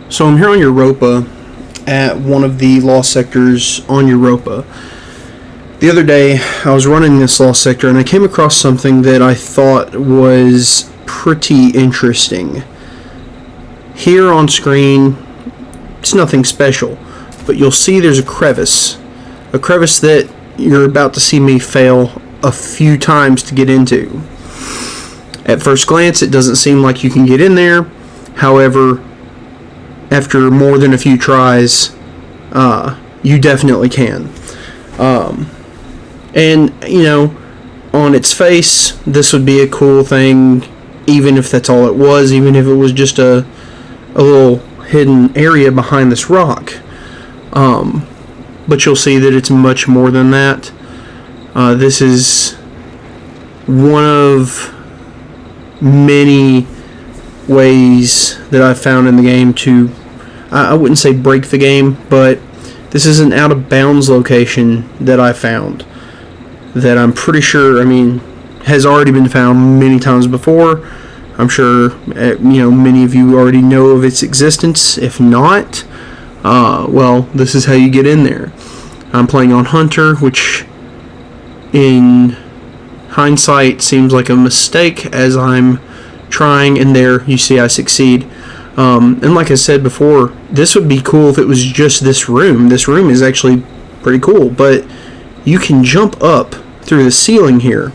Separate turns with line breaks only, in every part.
So I'm here on Europa at one of the lost sectors on Europa. The other day I was running this lost sector and I came across something that I thought was pretty interesting. Here on screen, it's nothing special, but you'll see there's a crevice that you're about to see me fail a few times to get into. At first glance, it doesn't seem like you can get in there. However, after more than a few tries, you definitely can. And, you know, on its face, this would be a cool thing, even if that's all it was, even if it was just a little hidden area behind this rock. But you'll see that it's much more than that. This is one of many ways that I've found in the game to, I wouldn't say break the game, but this is an out of bounds location that I found that I'm pretty sure, has already been found many times before. I'm sure, many of you already know of its existence. If not, well, this is how you get in there. I'm playing on Hunter, which in hindsight seems like a mistake as I'm trying, and there you see I succeed. And like I said before, this would be cool if it was just this room. This room is actually pretty cool, but you can jump up through the ceiling here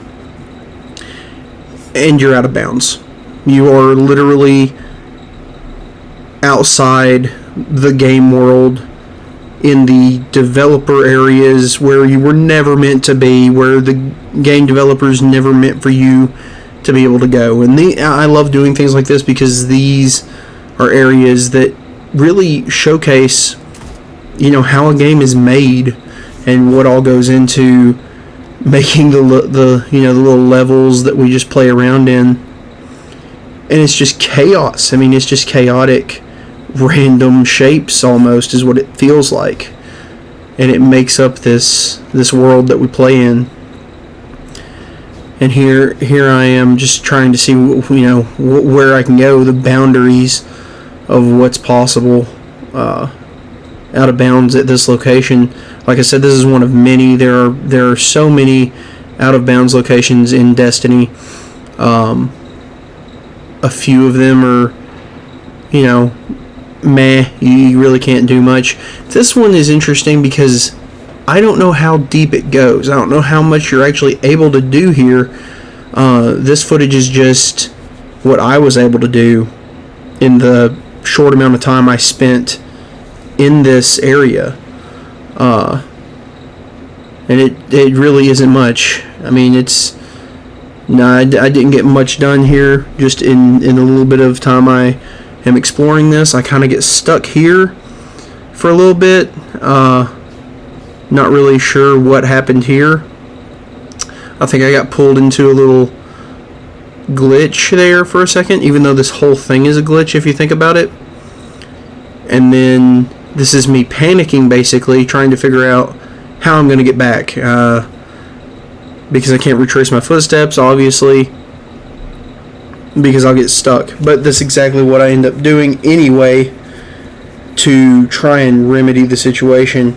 and you're out of bounds. You are literally outside the game world, in the developer areas where you were never meant to be, where the game developers never meant for you to be able to go. And I love doing things like this because these are areas that really showcase, how a game is made and what all goes into making the little levels that we just play around in. And it's just chaos. It's just chaotic, random shapes almost is what it feels like, and it makes up this world that we play in. And here I am just trying to see where I can go, the boundaries of what's possible out of bounds at this location. Like I said, this is one of many. There are so many out of bounds locations in Destiny. A few of them are meh, you really can't do much. This one is interesting because I don't know how deep it goes. I don't know how much you're actually able to do here. This footage is just what I was able to do in the short amount of time I spent in this area. And it really isn't much. I didn't get much done here. Just in a little bit of time I am exploring this, I kind of get stuck here for a little bit. Not really sure what happened here. I think I got pulled into a little glitch there for a second, even though this whole thing is a glitch if you think about it. And then this is me panicking, basically trying to figure out how I'm going to get back, because I can't retrace my footsteps, obviously, because I'll get stuck. But that's exactly what I end up doing anyway to try and remedy the situation.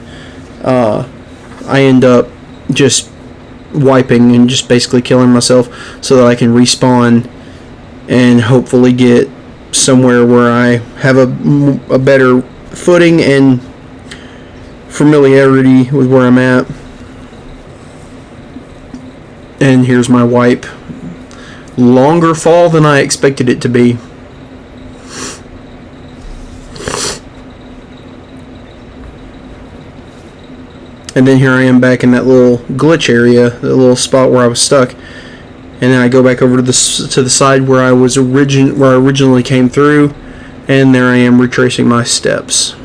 I end up just wiping and just basically killing myself so that I can respawn and hopefully get somewhere where I have a better footing and familiarity with where I'm at. And here's my wipe. Longer fall than I expected it to be. And then here I am back in that little glitch area, the little spot where I was stuck. And then I go back over to the side where I originally came through, and there I am retracing my steps.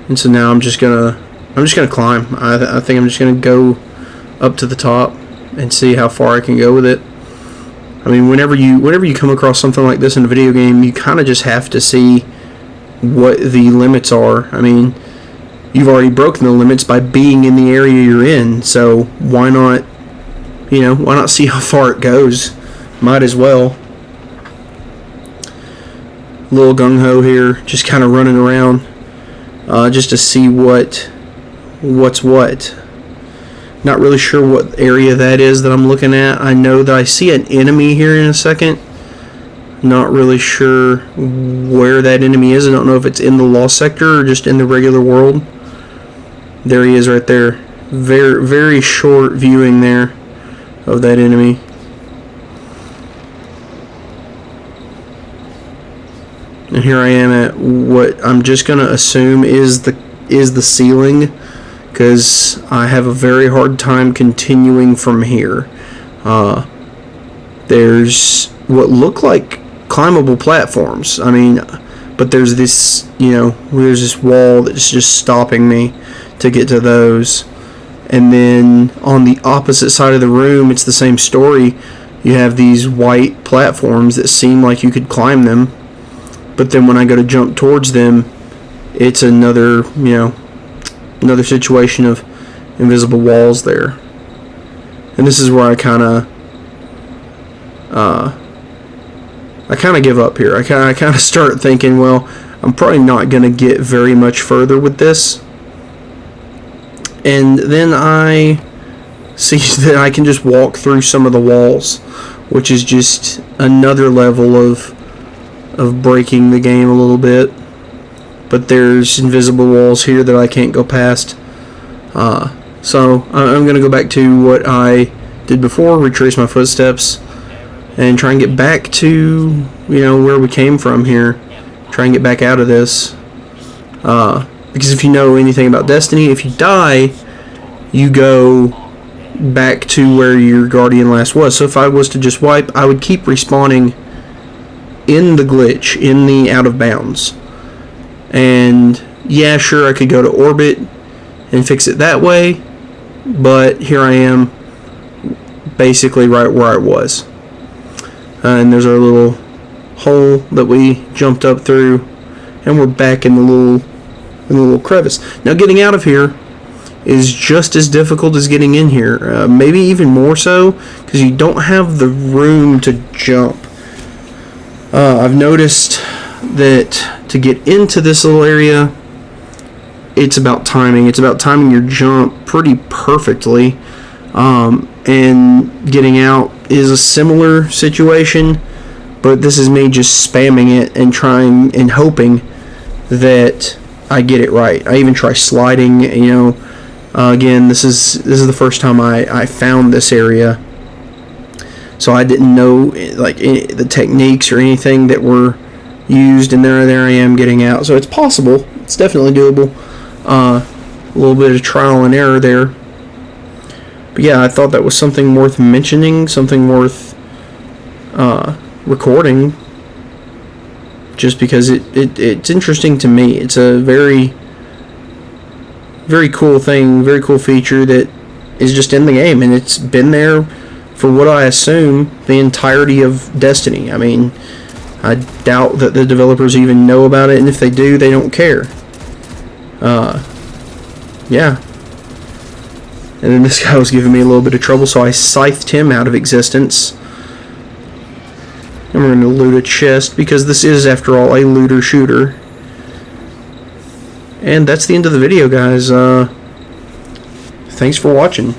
And so now I'm just gonna climb. I think I'm just gonna go up to the top and see how far I can go with it. Whenever you come across something like this in a video game, you kind of just have to see what the limits are. You've already broken the limits by being in the area you're in, so why not see how far it goes? Might as well. A little gung-ho here, just kind of running around just to see what's what. Not really sure what area that is that I'm looking at. I know that I see an enemy here in a second. Not really sure where that enemy is. I don't know if it's in the Lost Sector or just in the regular world. There he is right there. Very, very short viewing there of that enemy. And here I am at what I'm just going to assume is the ceiling, because I have a very hard time continuing from here. There's what look like climbable platforms. I mean, but there's this, there's this wall that's just stopping me to get to those. And then on the opposite side of the room, it's the same story. You have these white platforms that seem like you could climb them, but then when I go to jump towards them, it's another situation of invisible walls there. And this is where I kind of give up here. I kind of start thinking, well, I'm probably not going to get very much further with this. And then I see that I can just walk through some of the walls, which is just another level of breaking the game a little bit. But there's invisible walls here that I can't go past. So I'm going to go back to what I did before, retrace my footsteps, and try and get back to, where we came from here. Try and get back out of this. Because if you know anything about Destiny, if you die, you go back to where your Guardian last was. So if I was to just wipe, I would keep respawning in the glitch, in the out of bounds. And yeah, sure, I could go to orbit and fix it that way, but here I am basically right where I was. And there's our little hole that we jumped up through, and we're back in the little crevice. Now getting out of here is just as difficult as getting in here, maybe even more so, because you don't have the room to jump. I've noticed that to get into this little area, it's about timing. It's about timing your jump pretty perfectly. And getting out is a similar situation, but this is me just spamming it and trying and hoping that I get it right. I even try sliding, again, this is the first time I found this area, so I didn't know the techniques or anything that were used, and there I am getting out. So it's possible. It's definitely doable. A little bit of trial and error there. But yeah, I thought that was something worth mentioning, something worth recording, just because it's interesting to me. It's a very, very cool thing, very cool feature that is just in the game, and it's been there for what I assume the entirety of Destiny. I mean, I doubt that the developers even know about it, and if they do, they don't care. Yeah. And then this guy was giving me a little bit of trouble, so I scythed him out of existence. And we're going to loot a chest, because this is, after all, a looter shooter. And that's the end of the video, guys. Thanks for watching.